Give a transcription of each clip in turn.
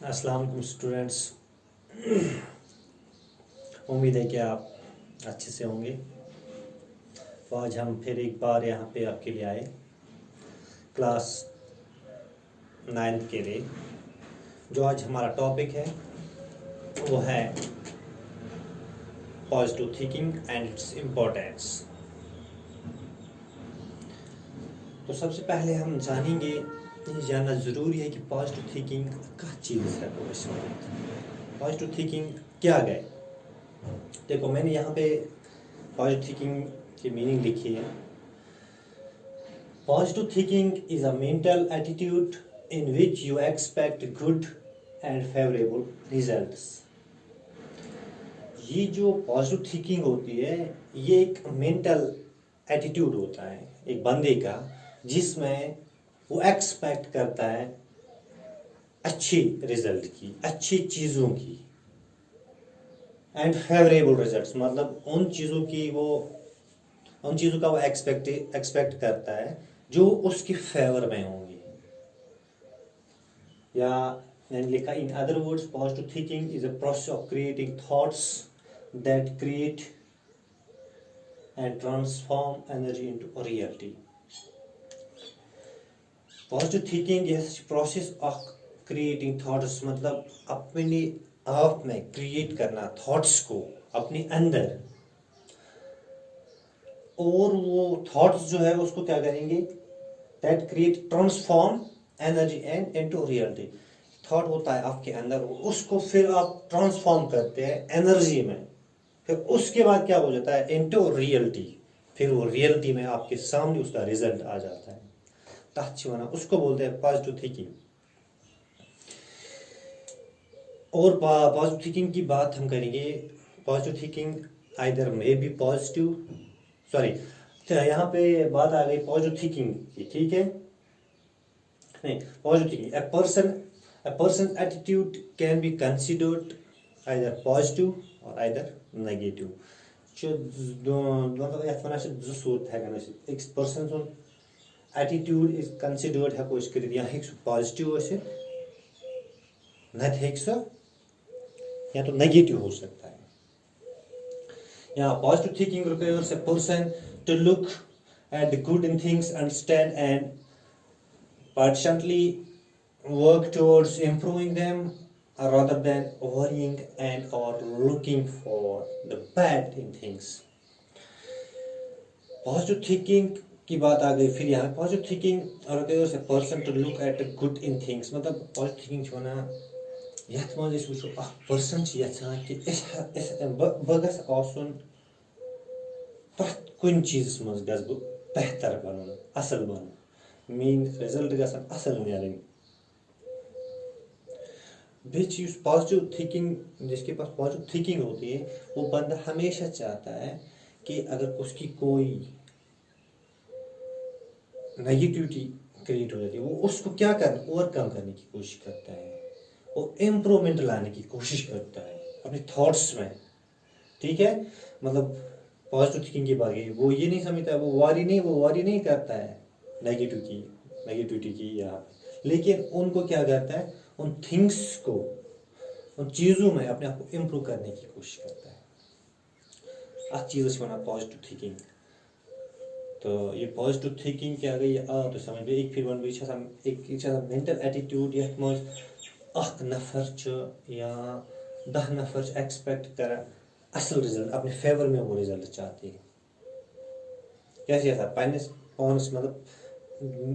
अस्सलाम वालेकुम स्टूडेंट्स। उम्मीद है कि आप अच्छे से होंगे। तो आज हम फिर एक बार यहाँ पे आपके लिए आए क्लास 9th के लिए। जो आज हमारा टॉपिक है वो है positive thinking and its importance. तो सबसे पहले हम जानेंगे, ये जानना ज़रूरी है कि पॉजिटिव थिंकिंग क्या चीज़ है। पॉजिटिव थिंकिंग क्या है? देखो, मैंने यहाँ पे पॉजिटिव थिंकिंग की मीनिंग लिखी है। Positive thinking is a mental attitude in which you expect good and favourable results. ये जो पॉजिटिव थिंकिंग होती है, ये एक मेंटल एटीट्यूड होता है एक बंदे का, जिसमें वो एक्सपेक्ट करता है अच्छी रिजल्ट की, अच्छी चीज़ों की, एंड फेवरेबल रिजल्ट्स, मतलब उन चीज़ों का वो एक्सपेक्ट करता है जो उसके फेवर में होंगी। या मैंने लिखा, in other words positive thinking is a process of creating thoughts that create and transform energy into reality. Positive thinking is process of creating thoughts, मतलब अपने आप में क्रिएट करना थॉट्स को अपने अंदर, और वो थॉट्स जो है उसको क्या करेंगे, that create transform energy and into reality. Thought होता है आपके अंदर, उसको फिर आप ट्रांसफॉर्म करते हैं एनर्जी में, फिर उसके बाद क्या हो जाता है, इनटू रियलिटी। फिर वो रियलिटी में आपके सामने उसका रिजल्ट आ जाता है। ताच्छिवाना उसको बोलते हैं पॉजिटिव थिंकिंग। और पॉजिटिव थिंकिंग की बात हम करेंगे। Positive thinking either may be positive, sorry, यहाँ पे बात आ गई पॉजिटिव थिंकिंग की, ठीक है। नहीं, positive thinking, a person attitude can be considered either positive or either negative। मतलब यह वनान दो सूरत हेकन एक पर्सन सुन एटीट्यूड इज कंसिडर्ड हेको कर, या पॉजिटिव नत या तो नेगेटिव हो सकता है। या positive thinking requires a person to look at the good in things, understand and patiently work towards improving them, rather than worrying and or looking for the bad in things। Positive thinking की बात आ गई। फिर यहाँ positive thinking requires a person to look at the good in things, मतलब positive thinking वनान यथ मज वो पर्सन यहां कि बह गन प्रथ कुन चीज़ मज गस बह बेहतर बन, असल बन, मीन रिजल्ट गसन असल मिलन। बेच पॉजिटिव थिंकिंग, जिसके पास पॉजिटिव थिंकिंग होती है, वो बंदा हमेशा चाहता है कि अगर उसकी कोई नेगेटिविटी क्रिएट हो जाती है, वो उसको क्या कर ओवरकम करने की कोशिश करता है, वो इम्प्रूवमेंट लाने की कोशिश करता है अपने थॉट्स में, ठीक है। मतलब पॉजिटिव थिंकिंग की बात है, वो ये नहीं समझता है, वो वारी नहीं करता है नेगेटिविटी की या, लेकिन उनको क्या करता है, उन थिंग्स को, उन चीज़ों में अपने आप को इम्प्रूव करने की कोशिश करता है। अत चीज़ वना पॉजिटिव थिंकिंग। तो ये पॉजिटिव थिंकिंग क्या गई तो समझ में एक फिर वन एक मेंटल एटीट्यूड यथ मज अख नफर या 10 नफर एक्सपेक्ट कर असल रिजल्ट, अपने फेवर में वो रिजल्ट चाहते हैं। कैसे था पानस पानस, मतलब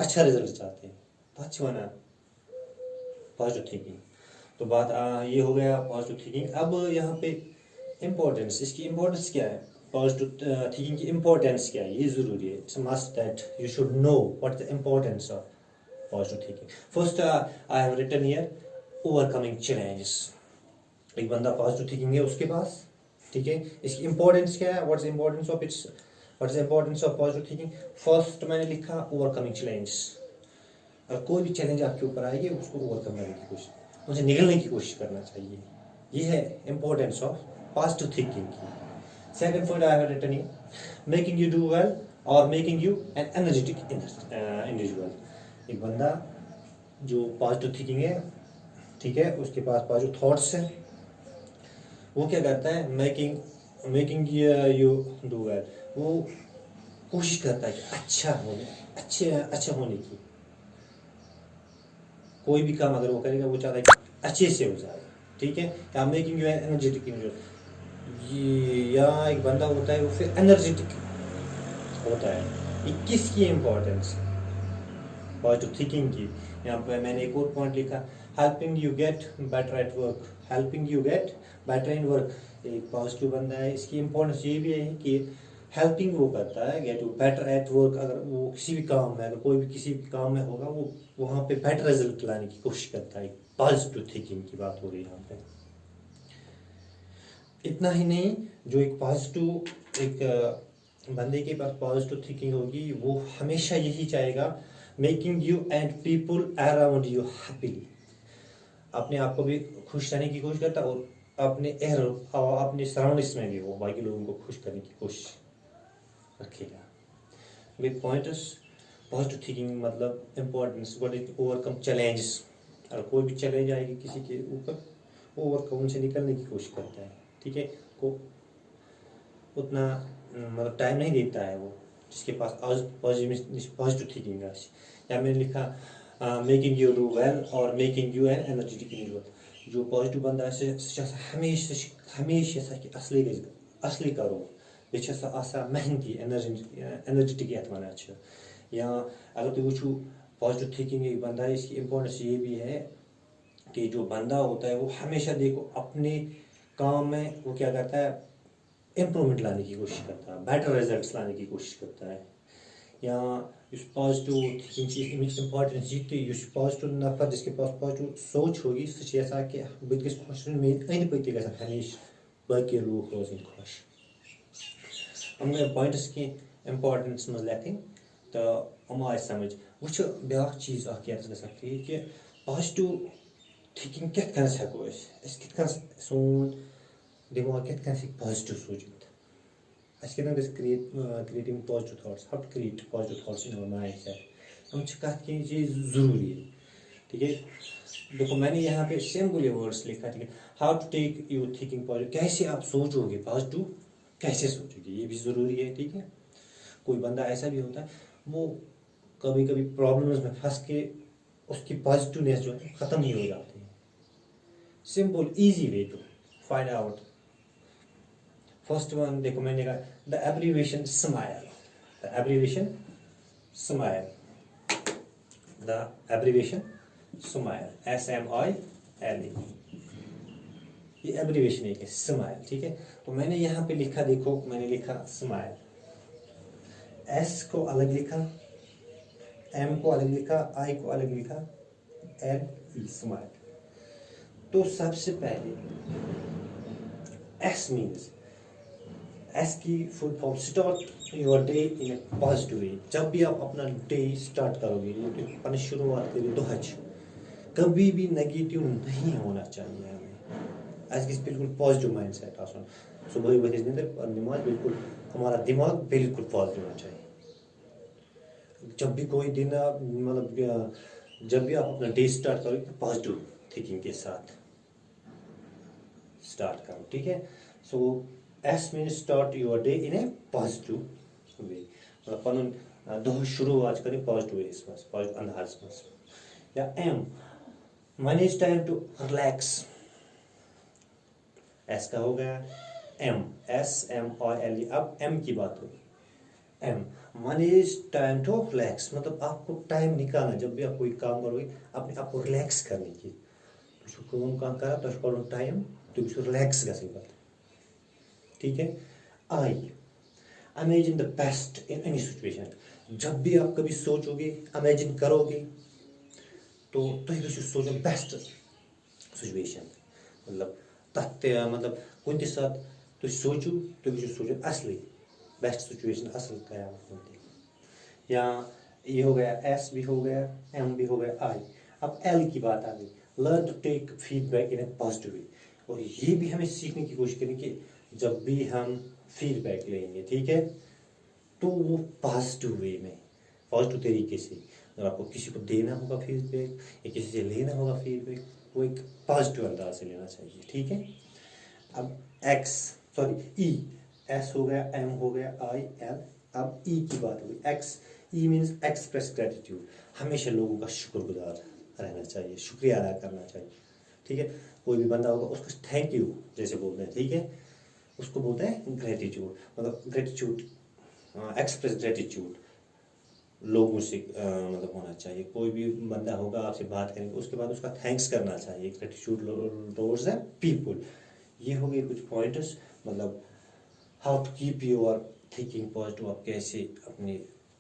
अच्छा रिजल्ट चाहते हैं, तो वना पॉजिटिव थिंकिंग। तो बात ये हो गया पॉजिटिव थिंकिंग। अब यहाँ पे इम्पोर्टेंस, इसकी इम्पोर्टेंस क्या है, पॉजिटिव थिंकिंग की इम्पोर्टेंस क्या है, ये ज़रूरी है। It's must that you should know what is the importance of positive thinking. First I have written here overcoming challenges. एक बंदा पॉजिटिव थिंकिंग है उसके पास, ठीक है। इसकी इम्पोर्टेंस क्या है, what's the importance of positive thinking. First मैंने लिखा ओवरकमिंग चैलेंजेस। अगर कोई भी चैलेंज आपके ऊपर आएगी, उसको ओवरकम करने की कोशिश, उनसे निकलने की कोशिश करना चाहिए। ये है इम्पोर्टेंस ऑफ पॉजिटिव थिंकिंग की। Second point I have written here, making you do well और making you an energetic individual. एक बंदा जो पॉजिटिव थिंकिंग है, ठीक है, उसके पास पॉजिटिव थॉट्स हैं, वो क्या करता है, मेकिंग यू डू वेल, वो कोशिश करता है कि अच्छा होने की। कोई भी काम अगर वो करेगा वो चाहता है कि अच्छे से हो जाए, ठीक है। या मेकिंग यू एनर्जेटिक या एक बंदा होता है वो फिर एनर्जेटिक होता है। ये किसकी इम्पोर्टेंस है, पॉजिटिव थिंकिंग की। यहाँ पे मैंने एक और पॉइंट लिखा, helping you get better at work, helping you get better in work. एक पॉजिटिव बंदा है, इसकी इम्पोर्टेंस ये भी है कि हेल्पिंग वो करता है गेट बेटर एट वर्क। अगर वो किसी भी काम में, अगर कोई भी किसी भी काम में होगा, वो वहाँ पे बेटर रिजल्ट लाने की कोशिश करता है। पॉजिटिव थिंकिंग की बात हो रही है यहाँ पे। इतना ही नहीं, जो एक पॉजिटिव एक बंदे के पास पॉजिटिव थिंकिंग होगी, वो हमेशा यही चाहेगा, making you and people around you happy. अपने आप को भी खुश रहने की कोशिश करता है और अपने सराउंडिंग्स में भी वो बाकी लोगों को खुश करने की कोशिश रखेगा। वे पॉइंटर्स, पॉजिटिव थिंकिंग मतलब importance, what is overcome challenges. अगर कोई भी चैलेंज आएगी किसी के ऊपर, ओवरकम उनसे निकलने की कोशिश करता है, ठीक है। को उतना मतलब टाइम नहीं देता है वो, जिसके पास पॉजिटिव थिंकिंग है। या मैंने लिखा मेकिंग यू डू वेल और making you an energetic individual. जो पॉजिटिव बंदा है हमेशा कि असली करो, बेचा मेहनती एनर्जेटिक यथ वन। या अगर तुम वो पॉजिटिव थिंकिंग एक बंदा है, इसकी इम्पोर्टेंस ये भी है कि जो बंदा होता है वो हमेशा देखो अपने काम में वो क्या करता है, इम्प्रूवमेंट लाने की कोशिश करता है, बेटर रिजल्ट्स लाने की कोशिश करता है। या इस पॉजिटिव थिंकिंग की इम्पोर्टेंस ये कि पॉजिटिव नफर जिसके पास पॉजिटिव सोच होगी, सह कि बह गस खुश अंद पक त हमेशा बाकी लूक रोजन खुश। हम पॉइंट्स की इम्पोर्टेंस मज लेखन तो हम आए समझ। वो ब्या चीज़ कि पॉजिटिव थिंकिंग कत हेको कत सोन दिमाग कत पॉजिटिव सोचित। Creating positive thoughts, how to create positive thoughts in our mindset. हम कत की चीज़ ज़रूरी है, ठीक है। देखो मैंने यहाँ पे सिंपल वर्ड्स लिखा, ठीक है। How to take you thinking positive, कैसे आप सोचोगे पॉजिटिव, कैसे सोचोगे, ये भी ज़रूरी है, ठीक है। कोई बंदा ऐसा भी होता है वो कभी कभी प्रॉब्लम्स में फंस के उसकी पॉजिटिवनेस जो है ख़त्म ही हो जाती है। Simple easy way to find out. First one देखो मैंने कहा the abbreviation smile, the abbreviation smile, the abbreviation smile, SMILE। ये एब्रीविएशन है स्माइल, ठीक है। तो मैंने यहाँ पे लिखा, देखो मैंने लिखा स्माइल, S को अलग लिखा, M को अलग लिखा, I को अलग लिखा, LE स्माइल। तो सबसे पहले S मीन्स, S की full form start your day in a positive वे। जब भी आप अपना डे स्टार्ट करोगे, अपनी शुरुआत करोगे तो कभी भी नेगेटिव नहीं होना चाहिए हमें। ऐसे बिल्कुल पॉजिटिव माइंड सेट आसान। सुबह वही नमाज बिल्कुल हमारा दिमाग बिल्कुल पॉजिटिव होना चाहिए। जब भी कोई दिन मतलब जब भी आप अपना डे स्टार्ट करोगे तो पॉजिटिव थिंकिंग के साथ स्टार्ट करो, ठीक है। सो S means start your day in a positive वे, मतलब पन दह शुरुआत करें पॉजिटिव वे मज, पॉजिटिव अंदाज मज। या M manage time to relax, S का हो गया M, SMILE। अब M की बात होगी, M manage time to relax, मतलब आपको टाइम निकालना, जब भी आप कोई काम करोगे अपने आप को रिलैक्स करने की। तो काम करा तो टाइम तो रिलैक्स गई, ठीक है। I imagine the best in any situation. जब भी आप कभी सोचोगे, इमेजिन करोगे तो सोचो बेस्ट सिचुएशन, मतलब तथ मतलब कुन सात तुम सोचो तो सोचो असली बेस्ट सिचुएशन असल तैयार होती। या ये हो गया S भी हो गया, M भी हो गया, I। अब L की बात आ गई, learn to take feedback in a positive way. और ये भी हमें सीखने की कोशिश करें कि जब भी हम फीडबैक लेंगे, ठीक है, तो वो पॉजिटिव वे में, पॉजिटिव तरीके से। अगर आपको किसी को देना होगा फीडबैक या किसी से लेना होगा फीडबैक, वो एक पॉजिटिव अंदाज से लेना चाहिए, ठीक है। अब ई, एस हो गया, एम हो गया, आई, एल, अब ई की बात होगी। ई मीन्स एक्सप्रेस ग्रेटिट्यूड, हमेशा लोगों का शुक्रगुजार रहना चाहिए, शुक्रिया अदा करना चाहिए, ठीक है। कोई भी बंदा होगा उसको थैंक यू जैसे बोलते हैं, ठीक है, उसको बोलते हैं ग्रेटिट्यूड, मतलब ग्रेटिट्यूड, एक्सप्रेस ग्रेटिट्यूड लोगों से मतलब होना चाहिए। कोई भी बंदा होगा आपसे बात करेंगे उसके बाद उसका थैंक्स करना चाहिए, ग्रेटिट्यूड टुवर्ड्स द पीपल। ये हो गए कुछ पॉइंट्स, मतलब how to keep your thinking positive, आप कैसे अपनी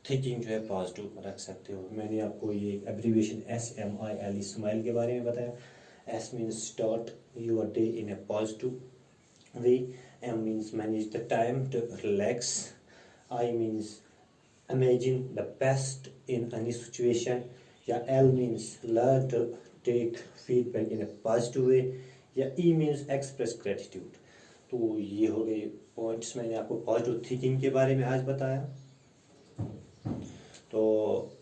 थिंकिंग जो है पॉजिटिव रख सकते हो। मैंने आपको ये एब्रीविएशन SMILE स्माइल के बारे में बताया। S means start your day in a positive way, M means manage the time to relax, I means imagine the best in any situation, या L means learn to take feedback in a positive way, या E means express gratitude। तो ये हो गए points, मैंने आपको positive thinking के बारे में आज बताया। तो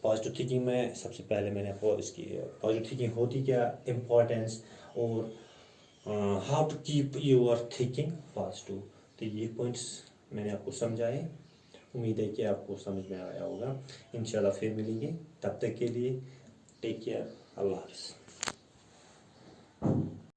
पॉजिटिव थिंकिंग में सबसे पहले मैंने आपको इसकी पॉजिटिव थिंकिंग होती क्या, इम्पोर्टेंस, और how to keep your thinking positive. तो ये पॉइंट्स मैंने आपको समझाए, उम्मीद है कि आपको समझ में आया होगा। इंशाल्लाह फिर मिलेंगे, तब तक के लिए टेक केयर, अल्लाह हाफ़िज़।